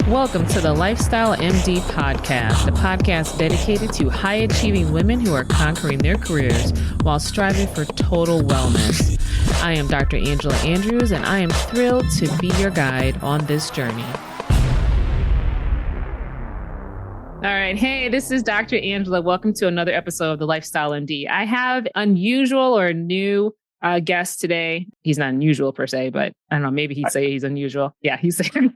Welcome to the Lifestyle MD podcast, the podcast dedicated to high-achieving women who are conquering their careers while striving for total wellness. I am Dr. Angela Andrews, and I am thrilled to be your guide on this journey. All right. Hey, this is Dr. Angela. Welcome to another episode of the Lifestyle MD. I have unusual or new guest today. He's not unusual per se, but I don't know, maybe he'd say he's unusual. Yeah, he's saying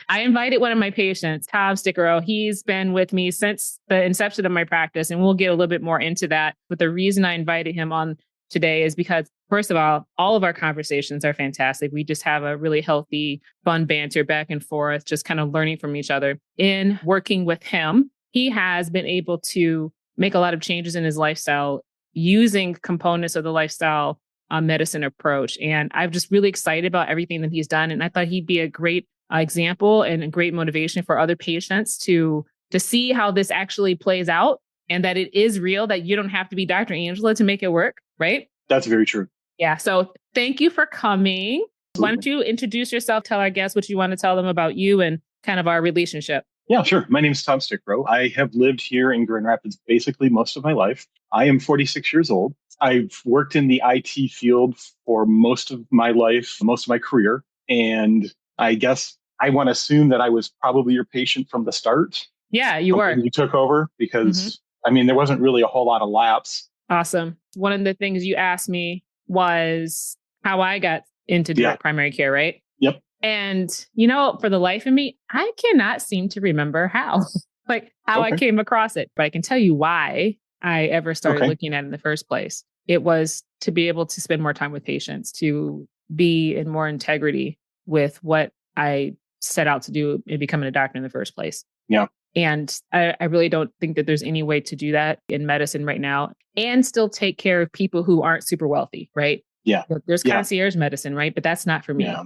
I invited one of my patients, Tom Stickero. He's been with me since the inception of my practice, and we'll get a little bit more into that. But the reason I invited him on today is because, first of all of our conversations are fantastic. We just have a really healthy, fun banter back and forth, just kind of learning from each other. In working with him, he has been able to make a lot of changes in his lifestyle using components of the lifestyle medicine approach. And I'm just really excited about everything that he's done. And I thought he'd be a great example and a great motivation for other patients to see how this actually plays out and that it is real, that you don't have to be Dr. Angela to make it work, right? That's very true. Yeah. So thank you for coming. Absolutely. Why don't you introduce yourself, tell our guests what you want to tell them about you and kind of our relationship. Yeah, sure. My name is Tom Stickero. I have lived here in Grand Rapids basically most of my life. I am 46 years old. I've worked in the IT field for most of my life, most of my career. And I guess I want to assume that I was probably your patient from the start. Yeah, you were. You took over because, there wasn't really a whole lot of lapse. Awesome. One of the things you asked me was how I got into direct primary care, right? Yep. And, for the life of me, I cannot seem to remember how I came across it. But I can tell you why I ever started looking at it in the first place. It was to be able to spend more time with patients, to be in more integrity with what I set out to do in becoming a doctor in the first place. Yeah. And I really don't think that there's any way to do that in medicine right now and still take care of people who aren't super wealthy, right? Yeah. There's concierge medicine, right? But that's not for me. Yeah.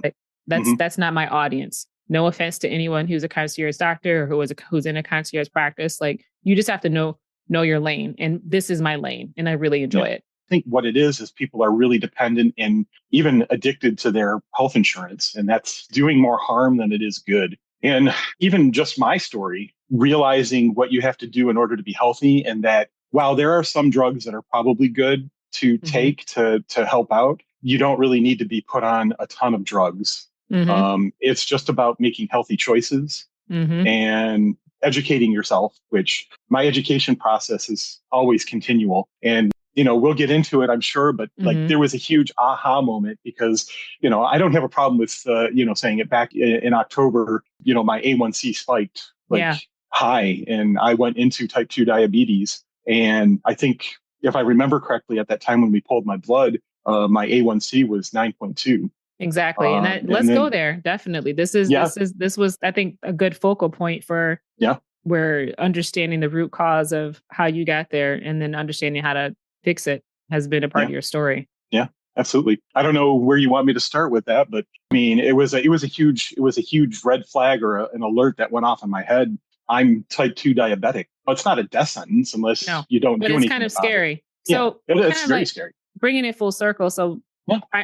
That's not my audience. No offense to anyone who's a concierge doctor or who's in a concierge practice. You just have to know your lane. And this is my lane. And I really enjoy it. I think what it is people are really dependent and even addicted to their health insurance. And that's doing more harm than it is good. And even just my story, realizing what you have to do in order to be healthy, and that while there are some drugs that are probably good to take to help out, you don't really need to be put on a ton of drugs. It's just about making healthy choices and educating yourself, which my education process is always continual. And, we'll get into it, I'm sure, but there was a huge aha moment because, I don't have a problem with, saying it back in October, my A1C spiked high, and I went into type 2 diabetes. And I think if I remember correctly, at that time when we pulled my blood, my A1C was 9.2. Exactly. And let's go there. Definitely. This was, I think, a good focal point for where understanding the root cause of how you got there and then understanding how to fix it has been a part of your story. Yeah, absolutely. I don't know where you want me to start with that, but it was a huge red flag or an alert that went off in my head. I'm type 2 diabetic. Well, it's not a death sentence unless you don't do anything. But it's kind of scary. So it's very scary. Bringing it full circle. So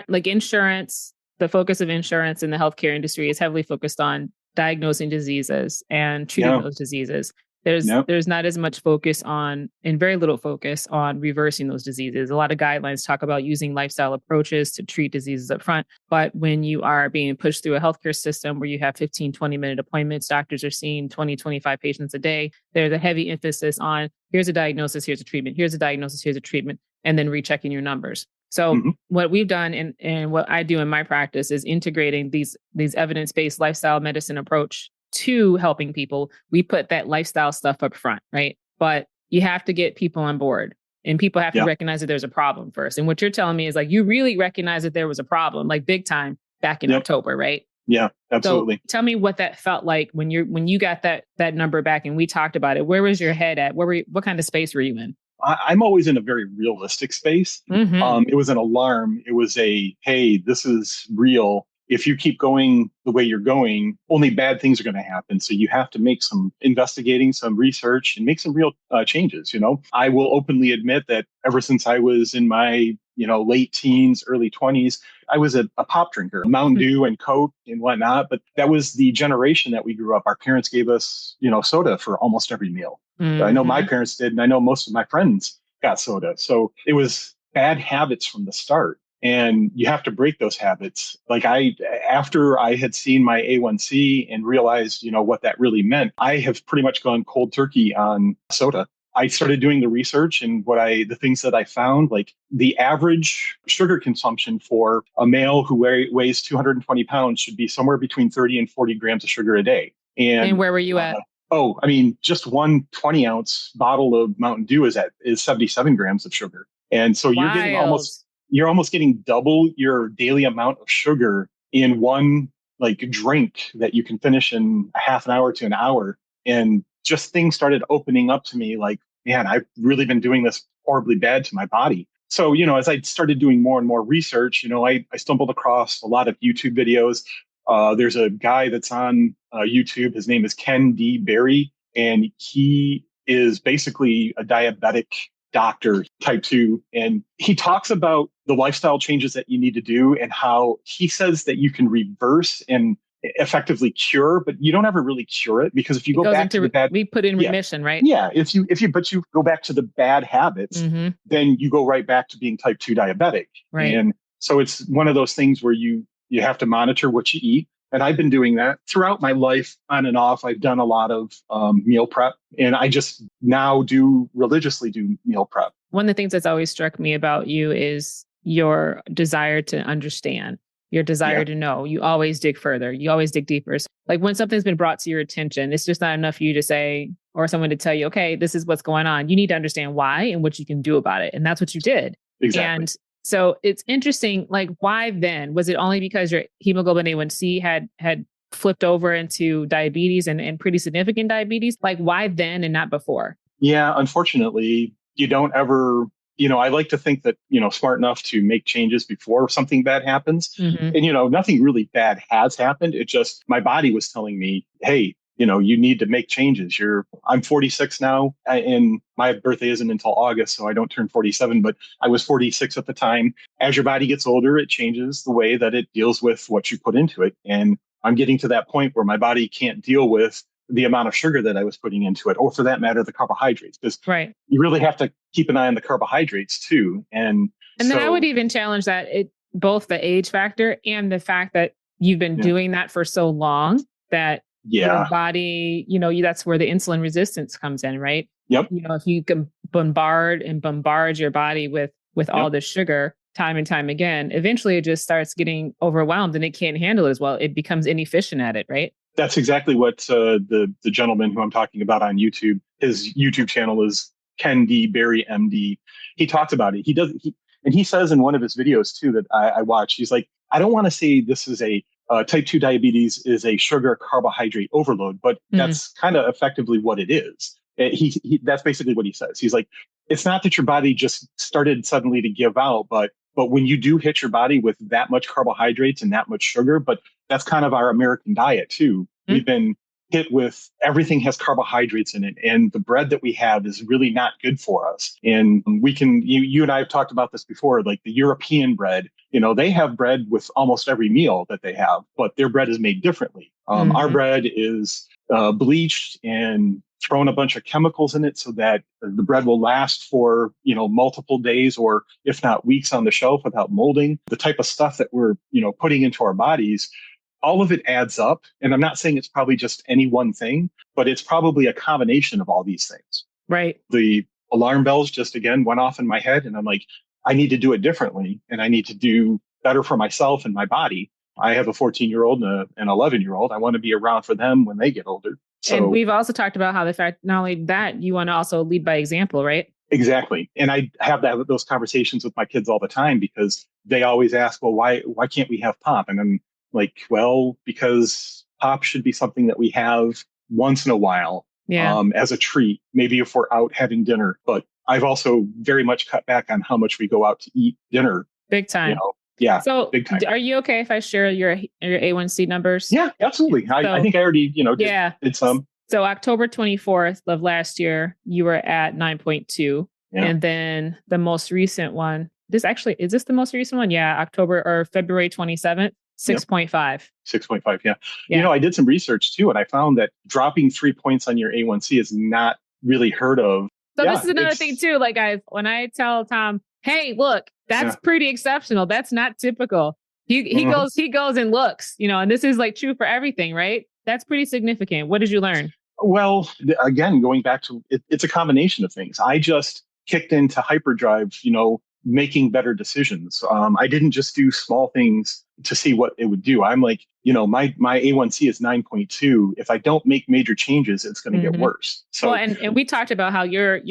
insurance, the focus of insurance in the healthcare industry is heavily focused on diagnosing diseases and treating those diseases. There's not as much focus on, and very little focus on, reversing those diseases. A lot of guidelines talk about using lifestyle approaches to treat diseases up front. But when you are being pushed through a healthcare system where you have 15, 20-minute appointments, doctors are seeing 20, 25 patients a day, there's a heavy emphasis on here's a diagnosis, here's a treatment, here's a diagnosis, here's a treatment, and then rechecking your numbers. So what we've done and what I do in my practice is integrating these evidence-based lifestyle medicine approach to helping people. We put that lifestyle stuff up front, right? But you have to get people on board, and people have to recognize that there's a problem first. And what you're telling me is you really recognize that there was a problem, big time back in October, right? Yeah, absolutely. So tell me what that felt like when you got that number back and we talked about it. Where was your head at? What kind of space were you in? I'm always in a very realistic space. It was an alarm. It was hey, this is real. if you keep going the way you're going, only bad things are going to happen. So you have to make some investigating, some research, and make some real changes. I will openly admit that ever since I was in my late teens, early 20s, I was a pop drinker, Mountain Dew and Coke and whatnot. But that was the generation that we grew up. Our parents gave us, soda for almost every meal. Mm-hmm. I know my parents did, and I know most of my friends got soda. So it was bad habits from the start. And you have to break those habits. Like after I had seen my A1C and realized, what that really meant, I have pretty much gone cold turkey on soda. I started doing the research, and the things that I found, like the average sugar consumption for a male who weighs 220 pounds should be somewhere between 30 and 40 grams of sugar a day. And where were you at? Just one 20-ounce bottle of Mountain Dew is 77 grams of sugar. And so you're almost getting double your daily amount of sugar in one drink that you can finish in a half an hour to an hour. And just things started opening up to me like, man, I've really been doing this horribly bad to my body. So, as I started doing more and more research, I stumbled across a lot of YouTube videos. There's a guy that's on YouTube. His name is Ken D. Berry, and he is basically a diabetic doctor, type 2. And he talks about the lifestyle changes that you need to do and how he says that you can reverse and effectively cure, but you don't ever really cure it, because if you go back to the bad, we put in remission, right? Yeah. If you go back to the bad habits, then you go right back to being type 2 diabetic. Right. And so it's one of those things where you have to monitor what you eat. And I've been doing that throughout my life on and off. I've done a lot of meal prep, and I just now religiously do meal prep. One of the things that's always struck me about you is your desire to understand, your desire to know. You always dig further. You always dig deeper. So, like when something's been brought to your attention, it's just not enough for you to say, or someone to tell you, okay, this is what's going on. You need to understand why and what you can do about it. And that's what you did. Exactly. And so it's interesting, like, why then? Was it only because your hemoglobin A1C had flipped over into diabetes and pretty significant diabetes? Like, why then and not before? Yeah, unfortunately, you don't ever, I like to think that, smart enough to make changes before something bad happens. Mm-hmm. And, nothing really bad has happened. It just, my body was telling me, hey, you need to make changes. I'm 46 now, and my birthday isn't until August, so I don't turn 47, but I was 46 at the time. As your body gets older, it changes the way that it deals with what you put into it. And I'm getting to that point where my body can't deal with the amount of sugar that I was putting into it, or for that matter, the carbohydrates, because you really have to keep an eye on the carbohydrates too. And then I would even challenge that both the age factor and the fact that you've been doing that for so long that your body, that's where the insulin resistance comes in, right? Yep. If you can bombard your body with all this sugar time and time again, eventually it just starts getting overwhelmed and it can't handle it as well. It becomes inefficient at it, right? That's exactly what the gentleman who I'm talking about on YouTube, his YouTube channel is Ken D. Berry, MD. He talks about it. And he says in one of his videos too that I watch, he's like, I don't want to say this is type 2 diabetes is a sugar carbohydrate overload, but that's kind of effectively what it is. That's basically what he says. He's like, it's not that your body just started suddenly to give out, but when you do hit your body with that much carbohydrates and that much sugar, but that's kind of our American diet too. We've been hit with everything has carbohydrates in it, and the bread that we have is really not good for us. And you and I have talked about this before, like the European bread, they have bread with almost every meal that they have, but their bread is made differently. Our bread is bleached and thrown a bunch of chemicals in it so that the bread will last for, multiple days or if not weeks on the shelf without molding. The type of stuff that we're, putting into our bodies, all of it adds up. And I'm not saying it's probably just any one thing, but it's probably a combination of all these things. Right. The alarm bells just again went off in my head, and I'm like, I need to do it differently, and I need to do better for myself and my body. I have a 14-year-old and an 11-year-old. I want to be around for them when they get older. So, and we've also talked about how the fact, not only that, you want to also lead by example, right? Exactly. And I have those conversations with my kids all the time, because they always ask, well, why can't we have pop? And I'm like, well, because pop should be something that we have once in a while as a treat, maybe if we're out having dinner. But I've also very much cut back on how much we go out to eat dinner. Big time. Yeah. So Big time. are you okay if I share your A1C numbers? Yeah, absolutely. I think I already, yeah. did some. So October 24th of last year, you were at 9.2. Yeah. And then the most recent one, is this the most recent one? Yeah. October or February 27th, 6.5. 6.5. Yeah. Yeah. I did some research too, and I found that dropping 3 points on your A1C is not really heard of. So this is another thing too. Like when I tell Tom, hey, look, that's pretty exceptional. That's not typical. He goes and looks, and this is like true for everything, right? That's pretty significant. What did you learn? Well, again, going back to it's a combination of things. I just kicked into hyperdrive, making better decisions. I didn't just do small things to see what it would do. I'm like, my A1C is 9.2. If I don't make major changes, it's going to get worse. So, well, and we talked about how you're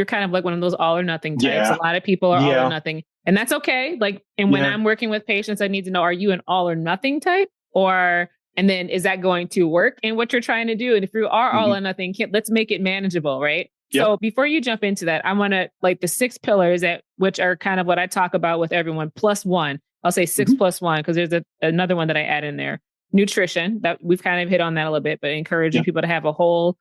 kind of like one of those all or nothing types. Yeah. A lot of people are all or nothing, and that's okay. Like, and when I'm working with patients, I need to know, are you an all or nothing type, and then is that going to work in what you're trying to do? And if you are all or nothing, let's make it manageable, right? Yep. So before you jump into that, I want to like the 6 pillars which are kind of what I talk about with everyone, +1. I'll say 6 +1 because there's another one that I add in there. Nutrition, that we've kind of hit on that a little bit, but encouraging people to have a whole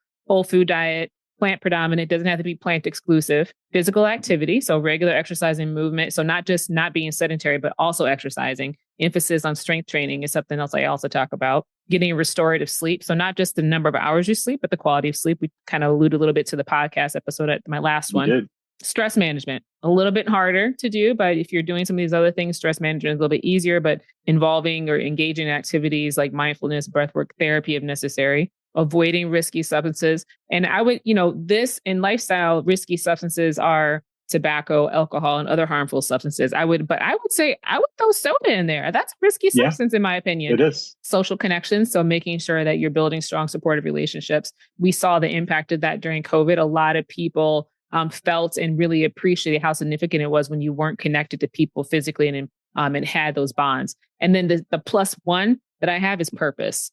food diet, plant predominant, doesn't have to be plant exclusive. Physical activity, so regular exercise and movement. So not just not being sedentary, but also exercising. Emphasis on strength training is something else I also talk about. Getting restorative sleep. So not just the number of hours you sleep, but the quality of sleep. We kind of alluded a little bit to the podcast episode at my last one. Did. Stress management, a little bit harder to do, but if you're doing some of these other things, stress management is a little bit easier, but involving or engaging in activities like mindfulness, breathwork, therapy if necessary. Avoiding risky substances. And I would, this in lifestyle, risky substances are tobacco, alcohol, and other harmful substances. I would throw soda in there. That's a risky substance in my opinion. It is. Social connections. So making sure that you're building strong supportive relationships. We saw the impact of that during COVID. A lot of people felt and really appreciated how significant it was when you weren't connected to people physically and had those bonds. And then the +1 that I have is purpose.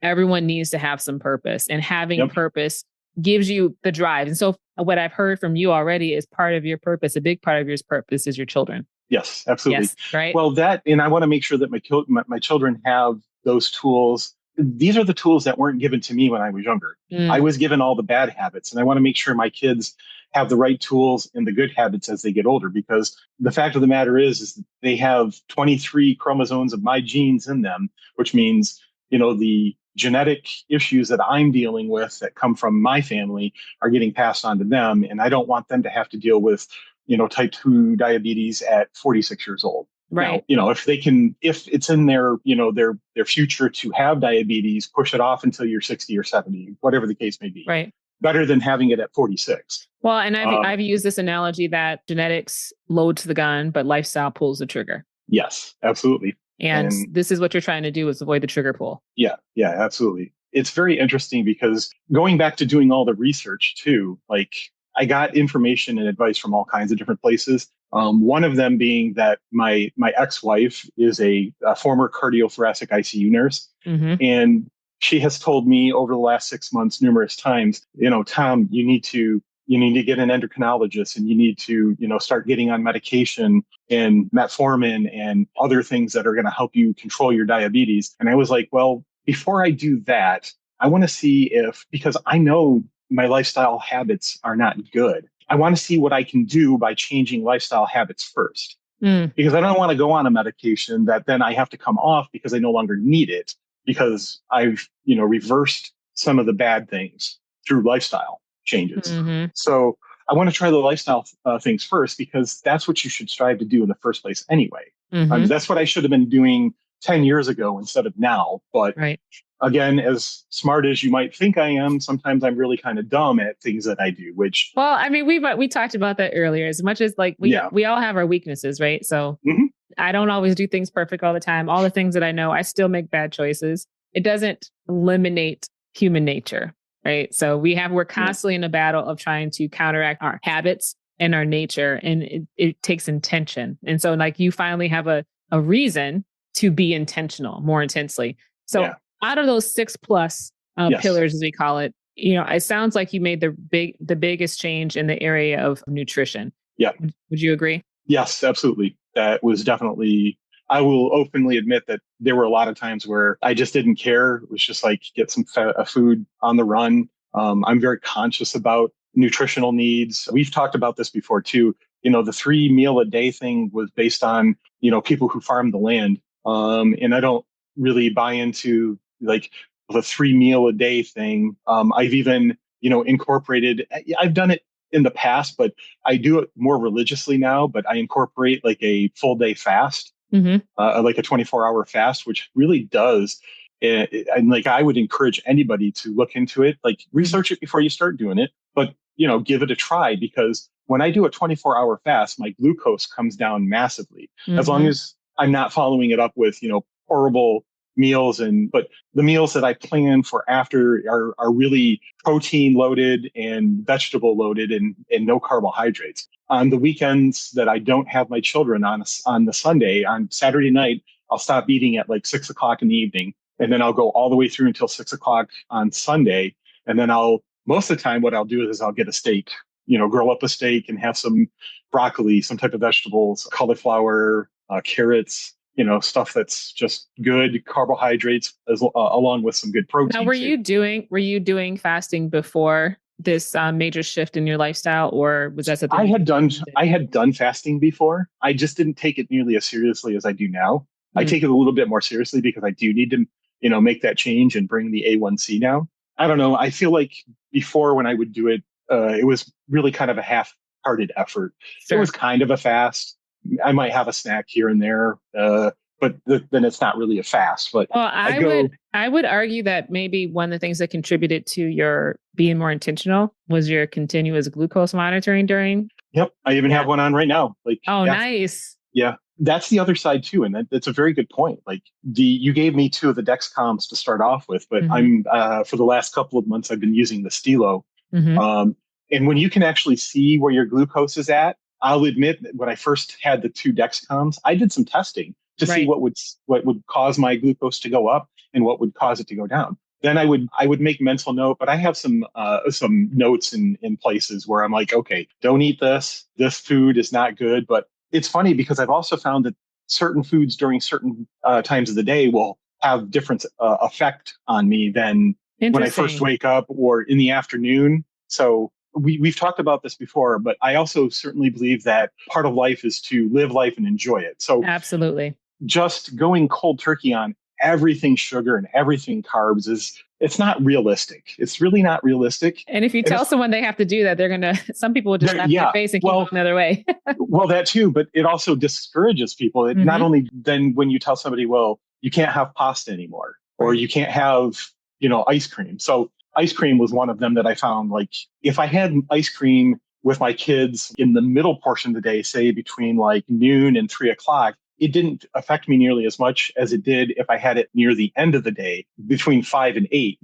Everyone needs to have some purpose, and having purpose gives you the drive. And so what I've heard from you already is part of your purpose. A big part of your purpose is your children. Yes, absolutely. Yes, right. Well, and I want to make sure that my children have those tools. These are the tools that weren't given to me when I was younger. I was given all the bad habits, and I want to make sure my kids have the right tools and the good habits as they get older, because the fact of the matter is that they have 23 chromosomes of my genes in them, which means, the genetic issues that I'm dealing with that come from my family are getting passed on to them. And I don't want them to have to deal with, type 2 diabetes at 46 years old. Right. Now, if it's in their future to have diabetes, push it off until you're 60 or 70, whatever the case may be. Right. Better than having it at 46. Well, and I've used this analogy that genetics loads the gun, but lifestyle pulls the trigger. Yes, absolutely. And this is what you're trying to do, is avoid the trigger pull. Yeah, absolutely. It's very interesting because going back to doing all the research too, like I got information and advice from all kinds of different places. One of them being that my ex-wife is a former cardiothoracic ICU nurse. And she has told me over the last 6 months numerous times, Tom, you need to get an endocrinologist, and you need to, start getting on medication and metformin and other things that are going to help you control your diabetes. And I was like, well, before I do that, I want to see because I know my lifestyle habits are not good. I want to see what I can do by changing lifestyle habits first, because I don't want to go on a medication that then I have to come off because I no longer need it, because I've, reversed some of the bad things through lifestyle changes. So I want to try the lifestyle things first, because that's what you should strive to do in the first place anyway. That's what I should have been doing 10 years ago instead of now. But again, as smart as you might think I am, sometimes I'm really kind of dumb at things that I do, which... Well, I mean, we talked about that earlier. As much as like we all have our weaknesses, right? So I don't always do things perfect all the time. All the things that I know, I still make bad choices. It doesn't eliminate human nature. Right. So we're constantly in a battle of trying to counteract our habits and our nature. And it takes intention. And so like you finally have a reason to be intentional more intensely. So out of those 6+ pillars, as we call it, it sounds like you made the biggest change in the area of nutrition. Yeah. Would you agree? Yes, absolutely. That was definitely I will openly admit that there were a lot of times where I just didn't care. It was just like get some food on the run. I'm very conscious about nutritional needs. We've talked about this before too. The 3 meal a day thing was based on, people who farm the land. And I don't really buy into like the 3 meal a day thing. I've even, incorporated, I've done it in the past, but I do it more religiously now, but I incorporate like a full day fast, like a 24-hour fast, which really does. And like, I would encourage anybody to look into it, like research it before you start doing it, but, give it a try, because when I do a 24-hour fast, my glucose comes down massively, as long as I'm not following it up with, horrible meals. But the meals that I plan for after are really protein loaded and vegetable loaded and no carbohydrates. On the weekends that I don't have my children on the Sunday, on Saturday night, I'll stop eating at like 6 o'clock in the evening. And then I'll go all the way through until 6 o'clock on Sunday. And then most of the time, what I'll do is I'll get a steak, grill up a steak and have some broccoli, some type of vegetables, cauliflower, carrots, stuff that's just good carbohydrates, along with some good protein. Now, were you doing fasting before this major shift in your lifestyle, or was that something I had done fasting before. I just didn't take it nearly as seriously as I do now. I take it a little bit more seriously because I do need to, make that change and bring the A1C down. I don't know. I feel like before, when I would do it, it was really kind of a half-hearted effort. Sure. It was kind of a fast. I might have a snack here and there, but then it's not really a fast. But well, I would argue that maybe one of the things that contributed to your being more intentional was your continuous glucose monitoring during. Yep, I even have one on right now. Like, nice. Yeah, that's the other side too, and that's a very good point. Like you gave me 2 of the Dexcoms to start off with, but I'm for the last couple of months I've been using the Stilo, and when you can actually see where your glucose is at. I'll admit that when I first had the 2 Dexcoms, I did some testing to see what would cause my glucose to go up and what would cause it to go down. Then I would make mental note, but I have some notes in places where I'm like, okay, don't eat this. This food is not good. But it's funny because I've also found that certain foods during certain times of the day will have different effect on me than when I first wake up or in the afternoon. So we've talked about this before, but I also certainly believe that part of life is to live life and enjoy it. So absolutely, just going cold turkey on everything sugar and everything carbs it's not realistic. It's really not realistic. And if you tell someone they have to do that, some people will just laugh in their face and keep going another way. Well, that too, but it also discourages people. It not only then when you tell somebody, well, you can't have pasta anymore, or you can't have, ice cream. So ice cream was one of them that I found, like, if I had ice cream with my kids in the middle portion of the day, say between like noon and 3 o'clock, it didn't affect me nearly as much as it did if I had it near the end of the day between 5 and 8,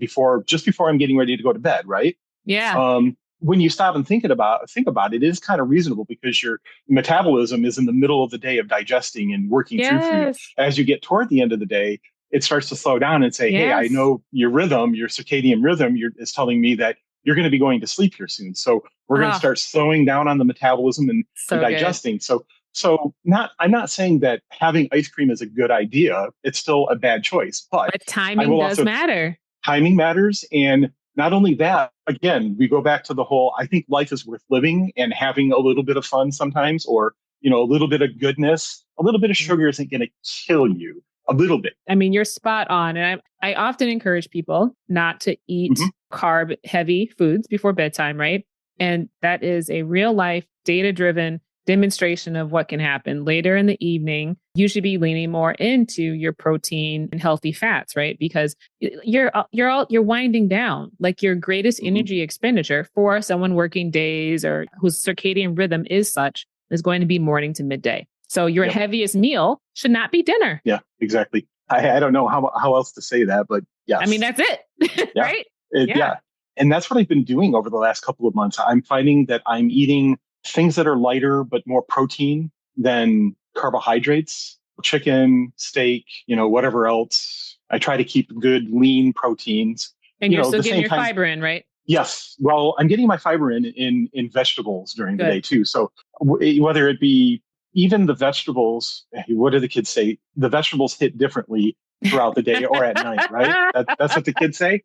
just before I'm getting ready to go to bed. Right. Yeah. When you stop and think about it, it is kind of reasonable because your metabolism is in the middle of the day of digesting and working through food. As you get toward the end of the day, it starts to slow down and say, hey, I know your rhythm, your circadian rhythm is telling me that you're going to be going to sleep here soon. So we're going to start slowing down on the metabolism and digesting. Good. So I'm not saying that having ice cream is a good idea. It's still a bad choice, but timing does matter. Timing matters. And not only that, again, we go back to the whole, I think life is worth living and having a little bit of fun sometimes, or, a little bit of goodness. A little bit of sugar isn't going to kill you. A little bit. I mean, you're spot on. And I often encourage people not to eat carb heavy foods before bedtime, right? And that is a real life data driven demonstration of what can happen later in the evening. You should be leaning more into your protein and healthy fats, right? Because you're winding down. Like your greatest energy expenditure for someone working days or whose circadian rhythm is such is going to be morning to midday. So your heaviest meal should not be dinner. Yeah, exactly. I don't know how else to say that, but yes. I mean, that's it, right? Yeah. And that's what I've been doing over the last couple of months. I'm finding that I'm eating things that are lighter, but more protein than carbohydrates, chicken, steak, whatever else. I try to keep good, lean proteins. And you're still getting your fiber in, right? Yes. Well, I'm getting my fiber in vegetables during the day too. So whether it be even the vegetables, what do the kids say? The vegetables hit differently throughout the day or at night, right? That's what the kids say.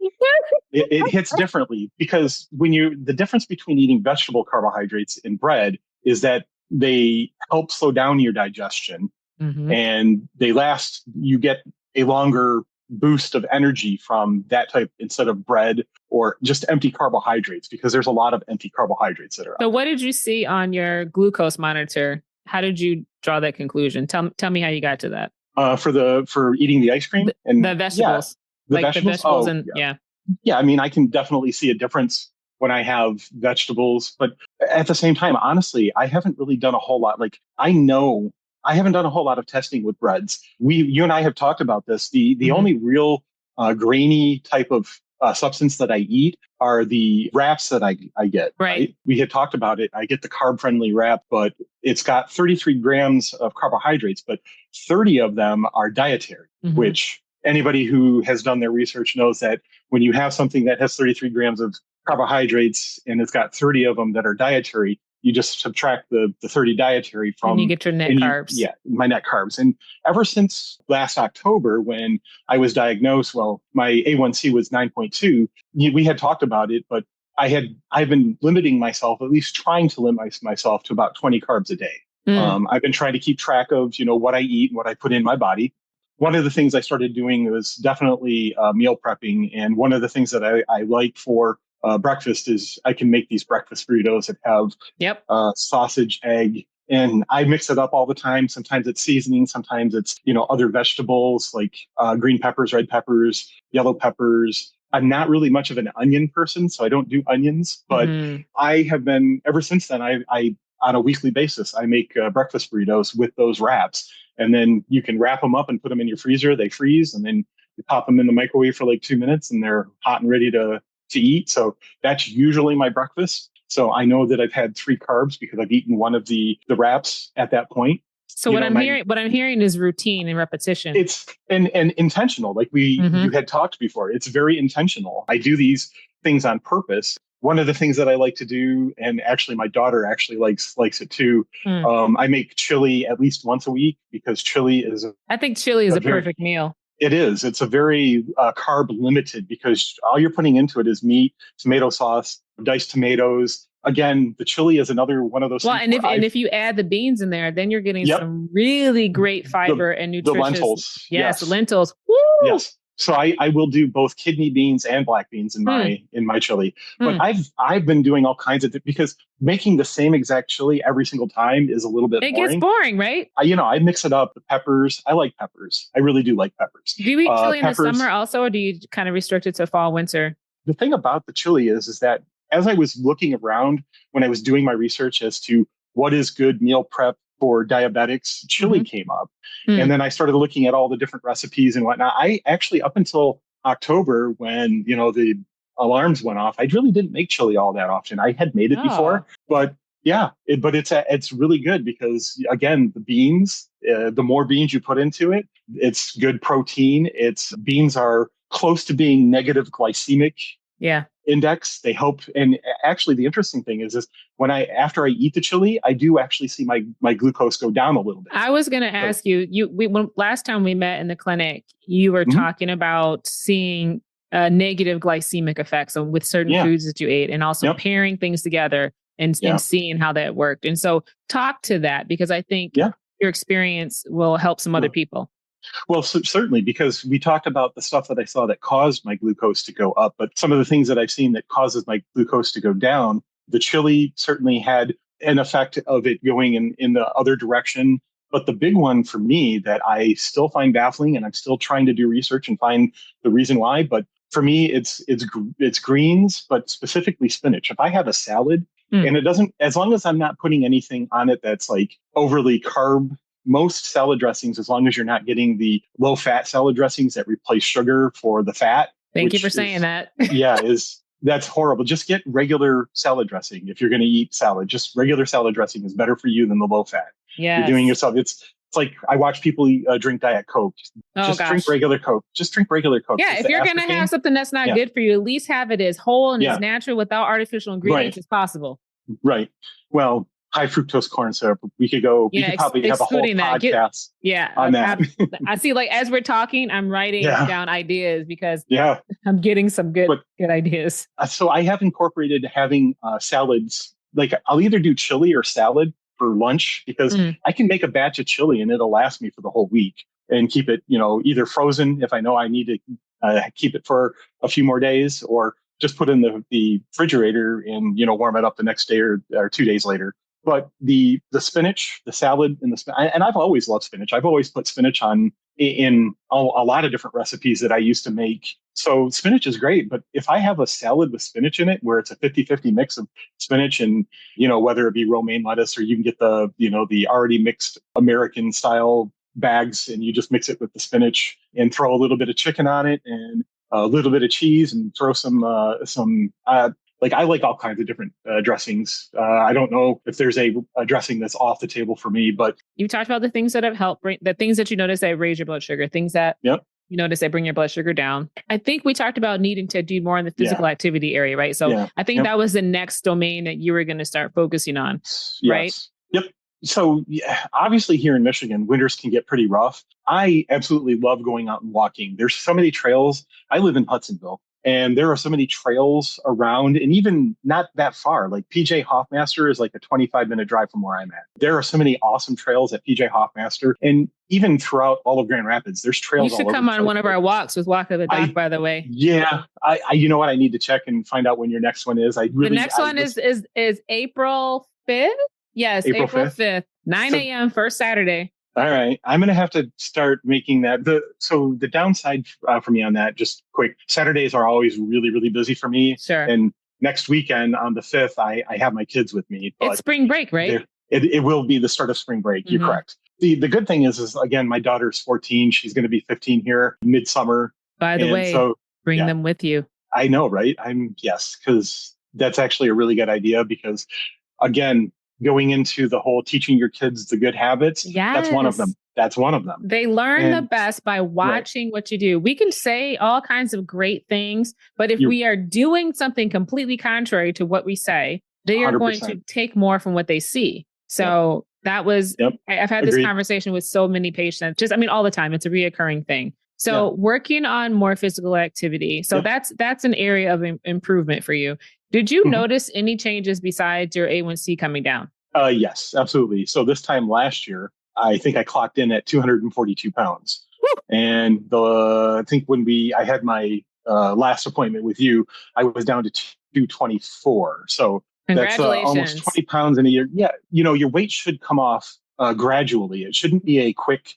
It hits differently because the difference between eating vegetable carbohydrates and bread is that they help slow down your digestion and you get a longer boost of energy from that type instead of bread or just empty carbohydrates, because there's a lot of empty carbohydrates that are So what did you see on your glucose monitor? How did you draw that conclusion? Tell me how you got to that. For eating the ice cream and the vegetables. The vegetables. Yeah, I mean, I can definitely see a difference when I have vegetables, but at the same time, honestly, I haven't really done a whole lot. Like, I know I haven't done a whole lot of testing with breads. You and I have talked about this. The only real grainy type of substance that I eat are the wraps that I get. Right. We had talked about it. I get the carb-friendly wrap, but it's got 33 grams of carbohydrates, but 30 of them are dietary, which anybody who has done their research knows that when you have something that has 33 grams of carbohydrates and it's got 30 of them that are dietary, you just subtract the 30 dietary from... And you get your net carbs. Yeah, my net carbs. And ever since last October, when I was diagnosed, my A1C was 9.2. We had talked about it, but I've been limiting myself, at least trying to limit myself to about 20 carbs a day. I've been trying to keep track of, what I eat and what I put in my body. One of the things I started doing was definitely meal prepping. And one of the things that I like for breakfast is I can make these breakfast burritos that have sausage, egg, and I mix it up all the time. Sometimes it's seasoning, sometimes it's, other vegetables like green peppers, red peppers, yellow peppers. I'm not really much of an onion person, so I don't do onions, but I have been, ever since then, I on a weekly basis, I make breakfast burritos with those wraps. And then you can wrap them up and put them in your freezer. They freeze, and then you pop them in the microwave for like 2 minutes and they're hot and ready to eat. So that's usually my breakfast. So I know that I've had 3 carbs because I've eaten one of the wraps at that point. So what I'm hearing is routine and repetition. It's and intentional. Like you had talked before. It's very intentional. I do these things on purpose. One of the things that I like to do, and actually my daughter actually likes it too. I make chili at least once a week because chili is I think chili is a perfect meal. It is. It's a very carb limited because all you're putting into it is meat, tomato sauce, diced tomatoes. Again, the chili is another one of those. Well, and if you add the beans in there, then you're getting some really great fiber and nutritious. The lentils. Yes, lentils. Woo! Yes. So I will do both kidney beans and black beans in my chili. But I've been doing all kinds of because making the same exact chili every single time is a little bit boring. It gets boring, right? I mix it up. The peppers. I like peppers. I really do like peppers. Do you eat chili in the summer also, or do you kind of restrict it to fall, winter? The thing about the chili is that as I was looking around when I was doing my research as to what is good meal prep for diabetics, chili came up. And then I started looking at all the different recipes and whatnot. I actually, up until October, when, the alarms went off, I really didn't make chili all that often. I had made it before, but yeah, it's really good because, again, the beans, the more beans you put into it, it's good protein. Beans are close to being negative glycemic index. They help. And actually, the interesting thing is after I eat the chili, I do actually see my glucose go down a little bit. I was going to ask you, when last time we met in the clinic, you were talking about seeing negative glycemic effects with certain foods that you ate, and also pairing things together and seeing how that worked. And so talk to that, because I think your experience will help some other people. Well, certainly, because we talked about the stuff that I saw that caused my glucose to go up, but some of the things that I've seen that causes my glucose to go down, the chili certainly had an effect of it going in the other direction. But the big one for me that I still find baffling, and I'm still trying to do research and find the reason why, but for me, it's greens, but specifically spinach. If I have a salad and it doesn't, as long as I'm not putting anything on it that's like overly carb. Most salad dressings, as long as you're not getting the low-fat salad dressings that replace sugar for the fat. Thank you for saying that. That's horrible. Just get regular salad dressing. If you're going to eat salad, just regular salad dressing is better for you than the low-fat. Yeah, you're doing yourself. It's like I watch people drink Diet Coke. Drink regular Coke. Just drink regular Coke. Yeah, if you're going to have something that's not good for you, at least have it as whole and as natural without artificial ingredients as possible. Right. Well, high fructose corn syrup. We could go, we could probably have a whole excluding that. podcast on that. I see, like, as we're talking, I'm writing Yeah. down ideas because Yeah. I'm getting some good ideas. So I have incorporated having salads. Like I'll either do chili or salad for lunch because I can make a batch of chili and it'll last me for the whole week and keep it, either frozen if I know I need to keep it for a few more days, or just put in the refrigerator and, warm it up the next day or 2 days later. But the spinach, the salad, and I've always loved spinach. I've always put spinach on in a lot of different recipes that I used to make. So spinach is great. But if I have a salad with spinach in it, where it's a 50-50 mix of spinach and, whether it be romaine lettuce, or you can get the already mixed American style bags and you just mix it with the spinach and throw a little bit of chicken on it and a little bit of cheese and throw I like all kinds of different dressings. I don't know if there's a dressing that's off the table for me, but you talked about the things that have helped the things that you notice that raise your blood sugar, things that you notice that bring your blood sugar down. I think we talked about needing to do more in the physical activity area, right? So I think that was the next domain that you were going to start focusing on, right? Yep. So obviously here in Michigan, winters can get pretty rough. I absolutely love going out and walking. There's so many trails. I live in Hudsonville. And there are so many trails around, and even not that far. Like PJ Hoffmaster is like a 25-minute drive from where I'm at. There are so many awesome trails at PJ Hoffmaster, and even throughout all of Grand Rapids, there's trails. You should come on one of our walks with Walk of the Dock, by the way. Yeah, I you know what? I need to check and find out when your next one is. The next one is April 5th. Yes, April 5th, 9 a.m. first Saturday. All right. I'm going to have to start making that. So the downside for me on that, just quick, Saturdays are always really, really busy for me. Sure. And next weekend on the 5th, I have my kids with me. It's spring break, right? It will be the start of spring break. You're correct. The good thing is again, my daughter's 14. She's going to be 15 here midsummer. By the way, so, bring them with you. I know, right? Because that's actually a really good idea because, again, going into the whole teaching your kids the good habits, that's one of them. They learn the best by watching what you do. We can say all kinds of great things, but if we are doing something completely contrary to what we say, they are 100%. Going to take more from what they see. So that was, I've had this conversation with so many patients, all the time. It's a reoccurring thing. So working on more physical activity. So that's an area of improvement for you. Did you notice any changes besides your A1C coming down? Yes, absolutely. So this time last year, I think I clocked in at 242 pounds. Woo! And I think when I had my last appointment with you, I was down to 224. So that's almost 20 pounds in a year. Yeah. Your weight should come off gradually. It shouldn't be a quick,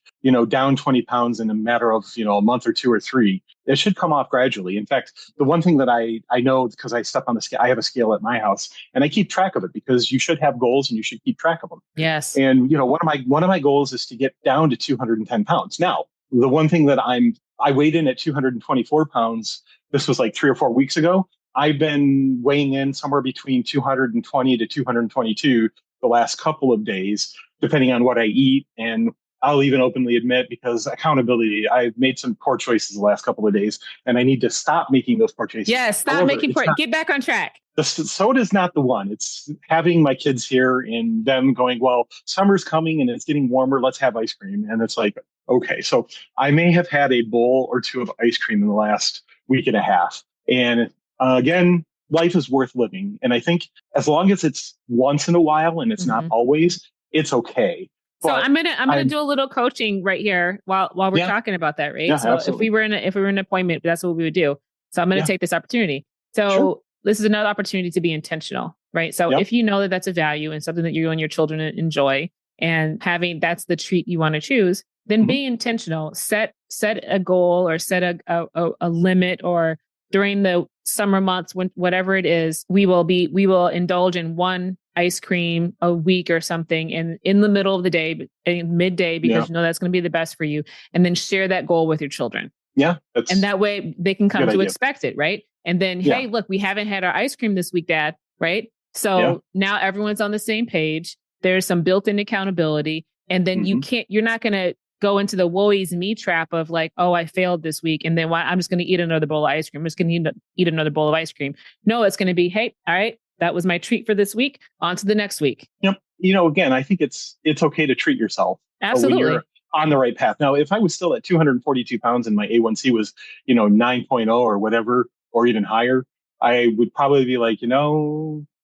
down 20 pounds in a matter of, a month or 2 or 3. It should come off gradually. In fact, the one thing that I know, because I step on the scale, I have a scale at my house and I keep track of it because you should have goals and you should keep track of them. Yes. And, one of my goals is to get down to 210 pounds. Now, the one thing that I weighed in at 224 pounds, this was like 3 or 4 weeks ago. I've been weighing in somewhere between 220 to 222 the last couple of days, depending on what I eat. And I'll even openly admit, because accountability, I've made some poor choices the last couple of days, and I need to stop making those poor choices. Yes, get back on track. The soda's not the one. It's having my kids here and them going, well, summer's coming and it's getting warmer. Let's have ice cream. And it's like, okay, so I may have had a bowl or two of ice cream in the last week and a half. And again, life is worth living. And I think as long as it's once in a while and it's not always, it's okay. So I'm gonna do a little coaching right here while we're talking about that, right? Yeah, so absolutely. if we were in an appointment, that's what we would do. So I'm gonna take this opportunity. So this is another opportunity to be intentional, right? So if you know that that's a value and something that you and your children enjoy, and that's the treat you want to choose, then be intentional. Set a goal or set a limit, or during the summer months, whatever it is, we will indulge in one ice cream a week or something, and in the middle of the day, midday, because you know that's going to be the best for you, and then share that goal with your children. Yeah. And that way they can come to expect it, right? And then, hey, look, we haven't had our ice cream this week, Dad, right? So now everyone's on the same page. There's some built-in accountability. And then you're not going to go into the woe is me trap of like, oh, I failed this week, and then I'm just going to eat another bowl of ice cream. I'm just going to eat another bowl of ice cream. No, it's going to be, hey, all right, that was my treat for this week. On to the next week. Yep. again, I think it's okay to treat yourself when Absolutely. you're on the right path. Now, if I was still at 242 pounds and my A1C was, 9.0 or whatever, or even higher, I would probably be like,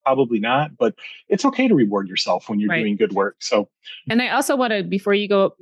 probably not. But it's okay to reward yourself when you're Right. doing good work. So, And I also want to, before you go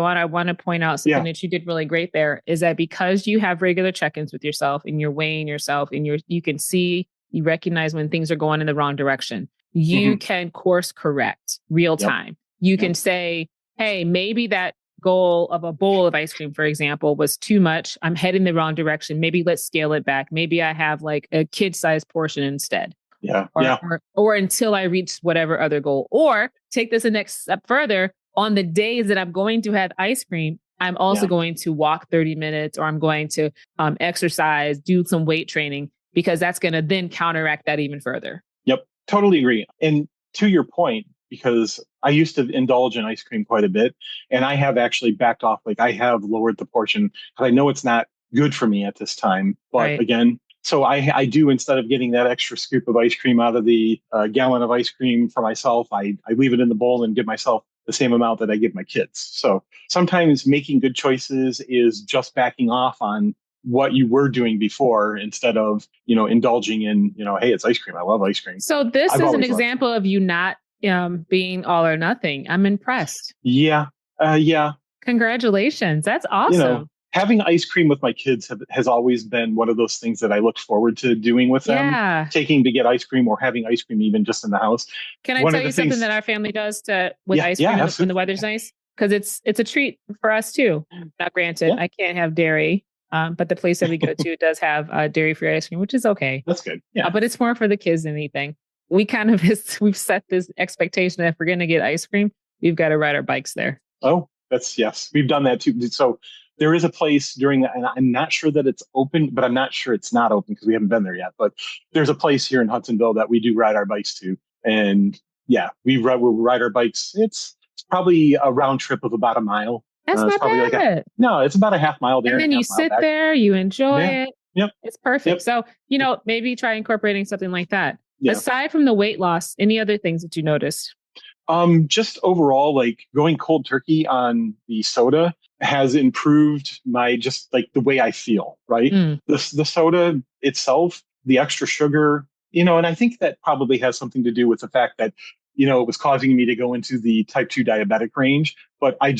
on, I want to point out something yeah. that you did really great there is that because you have regular check-ins with yourself and you're weighing yourself and you can see, you recognize when things are going in the wrong direction. You Hmm. can course correct real Yep. time. You Yep. can say, hey, maybe that goal of a bowl of ice cream, for example, was too much. I'm heading the wrong direction. Maybe let's scale it back. Maybe I have like a kid-sized portion instead. Yeah. Or, Yeah. or until I reach whatever other goal. Or take this the next step further. On the days that I'm going to have ice cream, I'm also Yeah. going to walk 30 minutes or I'm going to exercise, do some weight training, because that's going to then counteract that even further. Yep. Totally agree. And to your point, because I used to indulge in ice cream quite a bit, and I have actually backed off. Like I have lowered the portion because I know it's not good for me at this time. But Right. again, so I do, instead of getting that extra scoop of ice cream out of the gallon of ice cream for myself, I leave it in the bowl and give myself the same amount that I give my kids. So sometimes making good choices is just backing off on what you were doing before instead of, indulging in, hey, it's ice cream. I love ice cream. So this I've is an always loved. example of you not being all or nothing. I'm impressed. Yeah. Yeah. Congratulations. That's You know, awesome. having ice cream with my kids has always been one of those things that I look forward to doing with them, Yeah. taking to get ice cream or having ice cream even just in the house. Can I One tell of the you something things, that our family does with yeah, ice yeah, cream when the absolutely. weather's nice? Because it's a treat for us too. Now, granted, Yeah, I can't have dairy, but the place that we go to does have dairy-free ice cream, which is okay. that's good. Yeah. But it's more for the kids than anything. We kind of we've set this expectation that if we're going to get ice cream, we've got to ride our bikes there. Oh, yes. We've done that too. So there is a place during that, and I'm not sure that it's open, but I'm not sure it's not open because we haven't been there yet. But there's a place here in Hudsonville that we do ride our bikes to. And yeah, we'll ride our bikes. It's probably a round trip of about a mile. That's It's not probably bad. no, it's about a half mile there And and then a you half mile sit back. there, you enjoy Yeah. it. Yep. It's perfect. Yep. So, maybe try incorporating something like that. Yeah. Aside from the weight loss, any other things that you noticed? Just overall, like going cold turkey on the soda has improved my, just like the way I feel, right? Mm. The soda itself, the extra sugar, and I think that probably has something to do with the fact that, it was causing me to go into the type 2 diabetic range, but I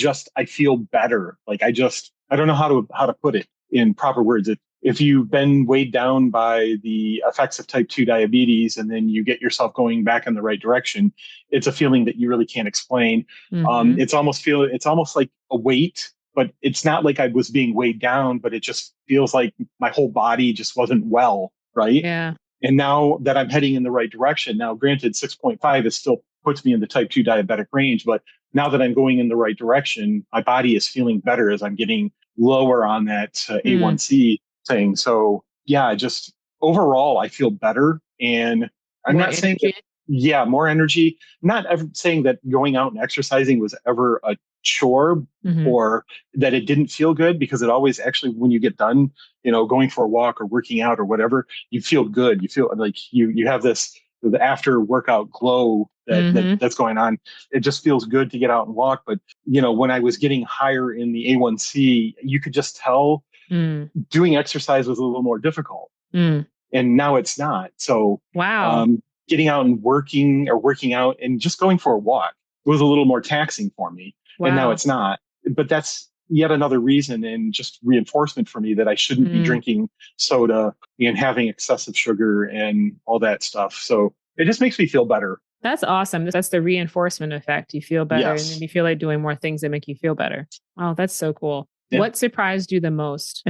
feel better. Like I don't know how to put it in proper words. If you've been weighed down by the effects of type 2 diabetes and then you get yourself going back in the right direction, it's a feeling that you really can't explain. Mm-hmm. It's almost like a weight, but it's not like I was being weighed down, but it just feels like my whole body just wasn't well. Right. Yeah. And now that I'm heading in the right direction, now granted 6.5 is still puts me in the type 2 diabetic range, but now that I'm going in the right direction, my body is feeling better as I'm getting lower on that A1C thing. So yeah, just overall, I feel better. And I'm More not saying that, energy. more energy. I'm not ever saying that going out and exercising was ever a chore Mm-hmm. or that it didn't feel good, because it always actually, when you get done, going for a walk or working out or whatever, you feel good. You feel like you have this, the after workout glow Mm-hmm. that's going on. It just feels good to get out and walk. But, when I was getting higher in the A1C, you could just tell doing exercise was a little more difficult. And now it's not. So Wow. getting out and working out and just going for a walk was a little more taxing for me. Wow. And now it's not. But that's yet another reason and just reinforcement for me that I shouldn't be drinking soda and having excessive sugar and all that stuff. So it just makes me feel better. That's awesome. That's the reinforcement effect. You feel better, Yes. and then you feel like doing more things that make you feel better. Oh, that's so cool. Yeah. What surprised you the most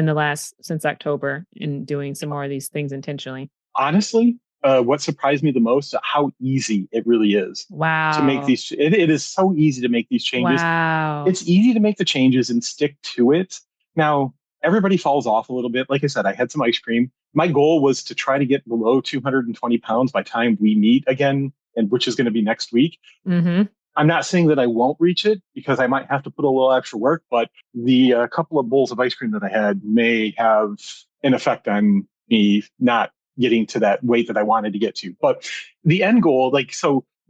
since October in doing some more of these things intentionally? Honestly, what surprised me the most, how easy it really is. Wow. To make these. It is so easy to make these changes. Wow. It's easy to make the changes and stick to it. Now, everybody falls off a little bit. Like I said, I had some ice cream. My goal was to try to get below 220 pounds by time we meet again, and which is going to be next week. Mm-hmm. I'm not saying that I won't reach it because I might have to put a little extra work, but the couple of bowls of ice cream that I had may have an effect on me not getting to that weight that I wanted to get to. But the end goal,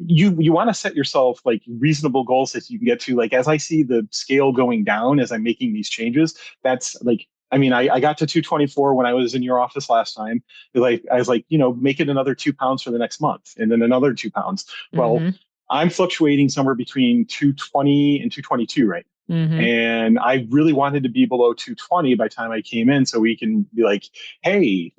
you want to set yourself like reasonable goals that you can get to. Like as I see the scale going down as I'm making these changes, that's like, I mean, I got to 224 when I was in your office last time. Like I was like, make it another 2 pounds for the next month, and then another 2 pounds. Well, Mm-hmm. I'm fluctuating somewhere between 220 and 222 right Mm-hmm. and I really wanted to be below 220 by the time I came in so we can be like, hey,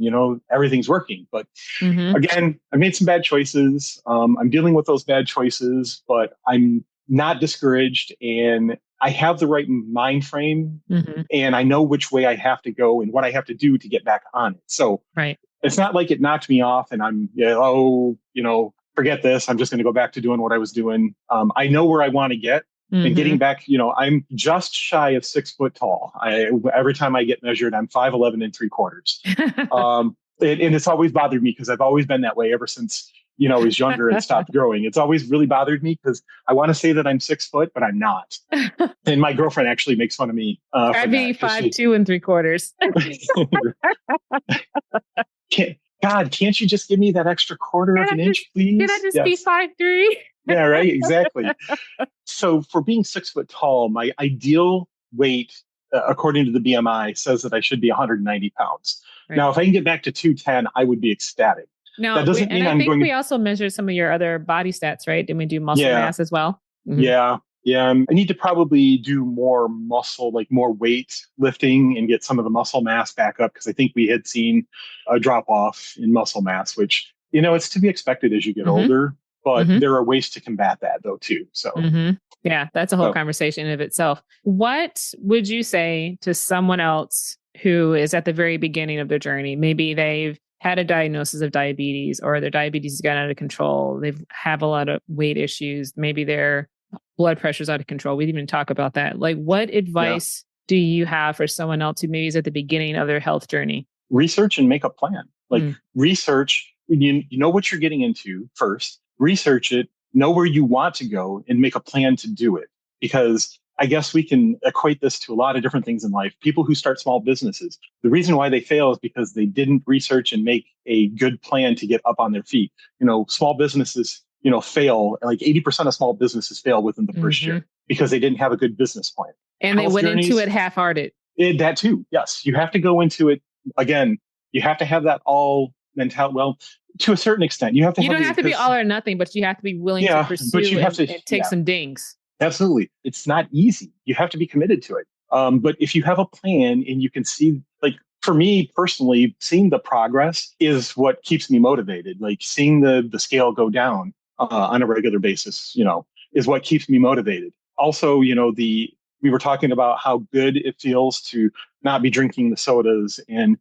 everything's working. But Mm-hmm. again, I made some bad choices. I'm dealing with those bad choices, but I'm not discouraged and I have the right mind frame Mm-hmm. and I know which way I have to go and what I have to do to get back on it. So Right. it's not like it knocked me off and I'm, forget this. I'm just going to go back to doing what I was doing. I know where I want to get. And Mm-hmm. getting back, I'm just shy of 6 foot tall. Every time I get measured, I'm 5'11" and 3/4. And it's always bothered me because I've always been that way ever since, I was younger and stopped growing. It's always really bothered me because I want to say that I'm 6 foot, but I'm not. And my girlfriend actually makes fun of me I'd for be that. 5'2 3/4. Can't you just give me that extra quarter of an inch, please? Can I just be Yes. 5'3"? Yeah, right. Exactly. So for being 6 foot tall, my ideal weight, according to the BMI, says that I should be 190 pounds. Right. Now, if I can get back to 210, I would be ecstatic. Now, That doesn't mean I I'm think going we to. also measured some of your other body stats, right? Didn't we do muscle Yeah, mass as well? Mm-hmm. yeah. I need to probably do more muscle, like more weight lifting and get some of the muscle mass back up because I think we had seen a drop off in muscle mass, which, it's to be expected as you get Mm-hmm. older. But Mm-hmm. there are ways to combat that, though, too. So, mm-hmm. Yeah, that's a whole conversation in of itself. What would you say to someone else who is at the very beginning of their journey? Maybe they've had a diagnosis of diabetes or their diabetes has gotten out of control. They have a lot of weight issues. Maybe their blood pressure's out of control. We didn't even talk about that. Like, what advice do you have for someone else who maybe is at the beginning of their health journey? Research and make a plan. Like research, you know what you're getting into first. Research it, know where you want to go, and make a plan to do it. Because I guess we can equate this to a lot of different things in life. People who start small businesses, the reason why they fail is because they didn't research and make a good plan to get up on their feet. Small businesses, fail. Like 80% of small businesses fail within the first year because they didn't have a good business plan. And they went into it half-hearted. That too. Yes. You have to go into it again. You have to have that all mentality. Well, to a certain extent, you have to. You don't have to be all or nothing, but you have to be willing to pursue but you have to take some dings. Absolutely. It's not easy. You have to be committed to it. But if you have a plan and you can see, like for me personally, seeing the progress is what keeps me motivated. Like seeing the scale go down on a regular basis, is what keeps me motivated. Also, we were talking about how good it feels to not be drinking the sodas and,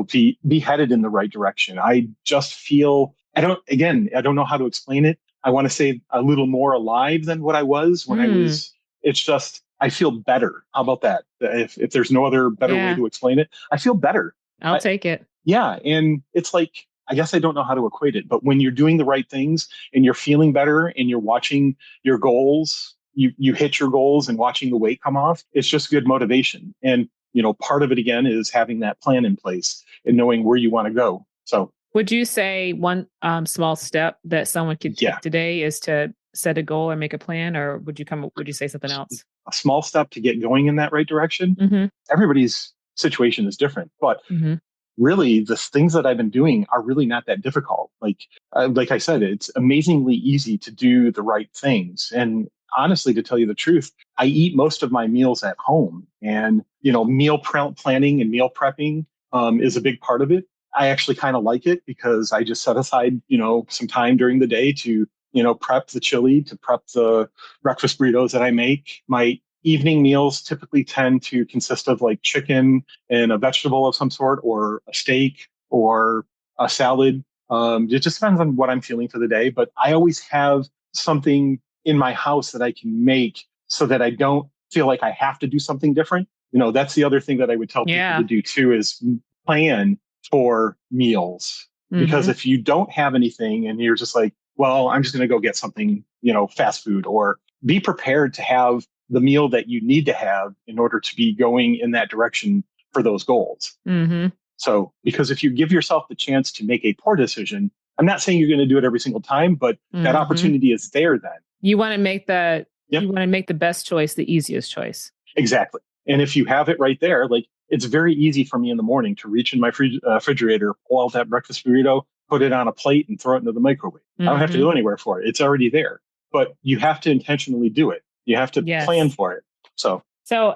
be headed in the right direction. I just feel, I don't know how to explain it. I want to say a little more alive than what I was when I was, it's just, I feel better. How about that? If there's no other better way to explain it, I feel better. I'll take it. Yeah. And it's like, I guess I don't know how to equate it, but when you're doing the right things and you're feeling better and you're watching your goals, you hit your goals and watching the weight come off, it's just good motivation. And, part of it again is having that plan in place and knowing where you want to go. So would you say one small step that someone could take today is to set a goal or make a plan, or would you say something else? A small step to get going in that right direction. Mm-hmm. Everybody's situation is different, but really the things that I've been doing are really not that difficult. Like I said, it's amazingly easy to do the right things. And honestly, to tell you the truth, I eat most of my meals at home, and, meal planning and meal prepping is a big part of it. I actually kind of like it because I just set aside, some time during the day to, prep the chili, to prep the breakfast burritos that I make. My evening meals typically tend to consist of like chicken and a vegetable of some sort, or a steak or a salad. It just depends on what I'm feeling for the day. But I always have something in my house that I can make so that I don't feel like I have to do something different. That's the other thing that I would tell people to do too, is plan for meals. Because if you don't have anything and you're just like, well, I'm just going to go get something, fast food, or be prepared to have the meal that you need to have in order to be going in that direction for those goals. So, because if you give yourself the chance to make a poor decision, I'm not saying you're going to do it every single time, but that opportunity is there then. You want to make Yep. you want to make the best choice, the easiest choice. Exactly. And if you have it right there, like it's very easy for me in the morning to reach in my refrigerator, pull out that breakfast burrito, put it on a plate and throw it into the microwave. I don't have to go anywhere for it. It's already there, but you have to intentionally do it. You have to plan for it. So,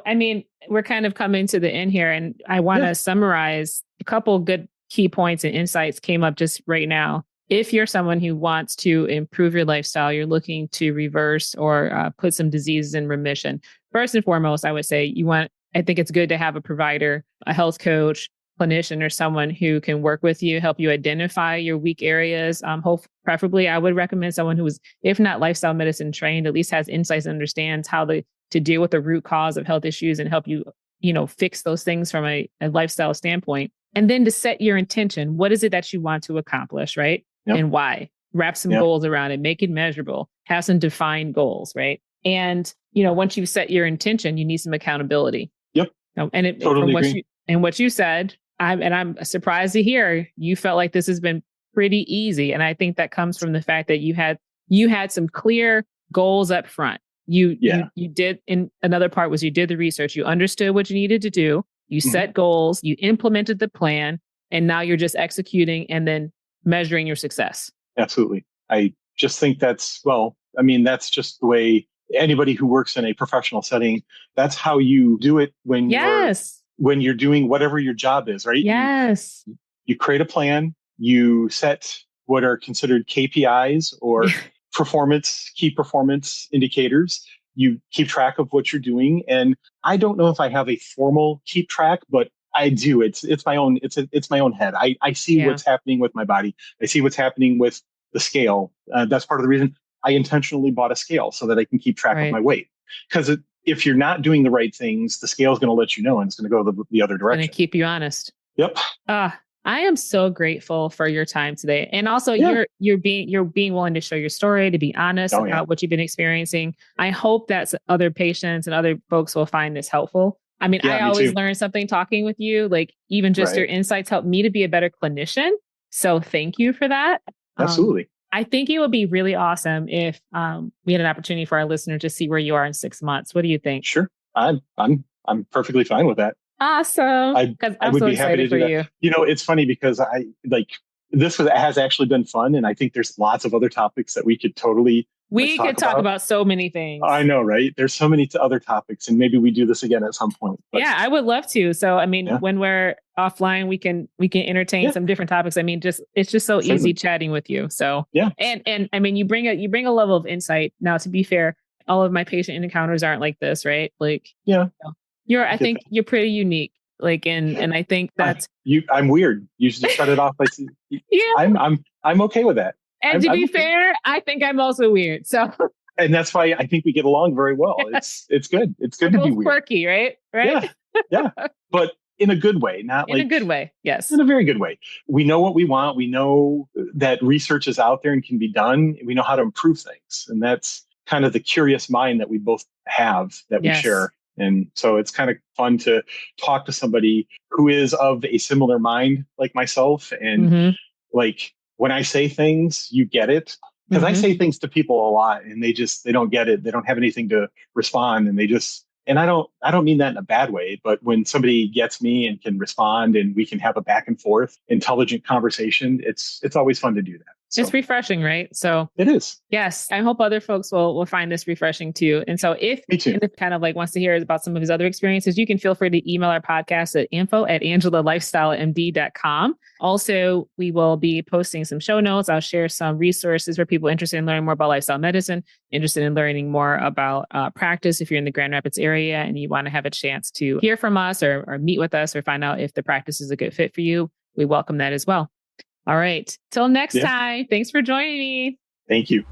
I mean, we're kind of coming to the end here, and I want to summarize a couple good key points and insights came up just right now. If you're someone who wants to improve your lifestyle, you're looking to reverse or put some diseases in remission. First and foremost, I would say I think it's good to have a provider, a health coach, clinician, or someone who can work with you, help you identify your weak areas. Preferably, I would recommend someone who is, if not lifestyle medicine trained, at least has insights and understands how to deal with the root cause of health issues and help you, fix those things from a lifestyle standpoint. And then to set your intention. What is it that you want to accomplish, right? Yep. And why? Wrap some goals around it, make it measurable, have some defined goals, right? And, once you set your intention, you need some accountability. Yep. And it totally agree. What you said, I'm surprised to hear you felt like this has been pretty easy. And I think that comes from the fact that you had some clear goals up front. You did, in another part was you did the research, you understood what you needed to do, you set goals, you implemented the plan, and now you're just executing and then measuring your success. Absolutely. I just think that's just the way anybody who works in a professional setting, that's how you do it when you're doing whatever your job is, right? Yes. You create a plan, you set what are considered KPIs or key performance indicators. You keep track of what you're doing. And I don't know if I have a formal keep track, but I do. It's my own head. I see what's happening with my body. I see what's happening with the scale. That's part of the reason I intentionally bought a scale so that I can keep track of my weight. Because if you're not doing the right things, the scale is going to let you know, and it's going to go the other direction. And keep you honest. Yep. I am so grateful for your time today. And also you're being willing to share your story, to be honest about what you've been experiencing. I hope that other patients and other folks will find this helpful. I mean, I always learn something talking with you, like even just your insights help me to be a better clinician. So thank you for that. Absolutely. I think it would be really awesome if we had an opportunity for our listeners to see where you are in 6 months. What do you think? Sure. I'm perfectly fine with that. Awesome. I would be happy to do that. It's funny because has actually been fun. And I think there's lots of other topics that we could totally talk about so many things. I know, right? There's so many other topics, and maybe we do this again at some point. But, I would love to. So, I mean, when we're offline, we can entertain some different topics. I mean, it's just so easy chatting with you. So, and I mean, you bring a level of insight. Now, to be fair, all of my patient encounters aren't like this, right? Like, I think you're pretty unique. Like, and I think that's I'm weird. You just shut it off. Like, I'm okay with that. And to be fair, I think I'm also weird. So, and that's why I think we get along very well. It's good. It's good to be weird. Quirky, right? Yeah. But in a good way, not in a good way. Yes. In a very good way. We know what we want. We know that research is out there and can be done. We know how to improve things. And that's kind of the curious mind that we both have that we share. And so it's kind of fun to talk to somebody who is of a similar mind like myself. And when I say things, you get it. Because I say things to people a lot and they don't get it. They don't have anything to respond. And I don't mean that in a bad way, but when somebody gets me and can respond and we can have a back and forth, intelligent conversation, it's always fun to do that. So. It's refreshing, right? So it is. Yes. I hope other folks will find this refreshing too. And so if kind of like wants to hear about some of his other experiences, you can feel free to email our podcast at info@angelalifestylemd.com. Also, we will be posting some show notes. I'll share some resources for people interested in learning more about lifestyle medicine, interested in learning more about practice. If you're in the Grand Rapids area and you want to have a chance to hear from us or meet with us or find out if the practice is a good fit for you, we welcome that as well. All right. Till next time. Thanks for joining me. Thank you.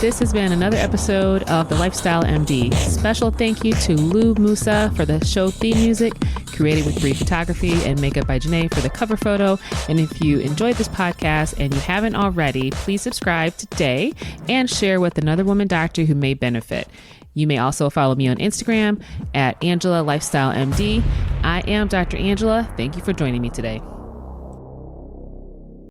This has been another episode of The Lifestyle MD. Special thank you to Lou Musa for the show theme music, created with Bree Photography, and makeup by Janae for the cover photo. And if you enjoyed this podcast and you haven't already, please subscribe today and share with another woman doctor who may benefit. You may also follow me on Instagram at Angela Lifestyle MD. I am Dr. Angela. Thank you for joining me today.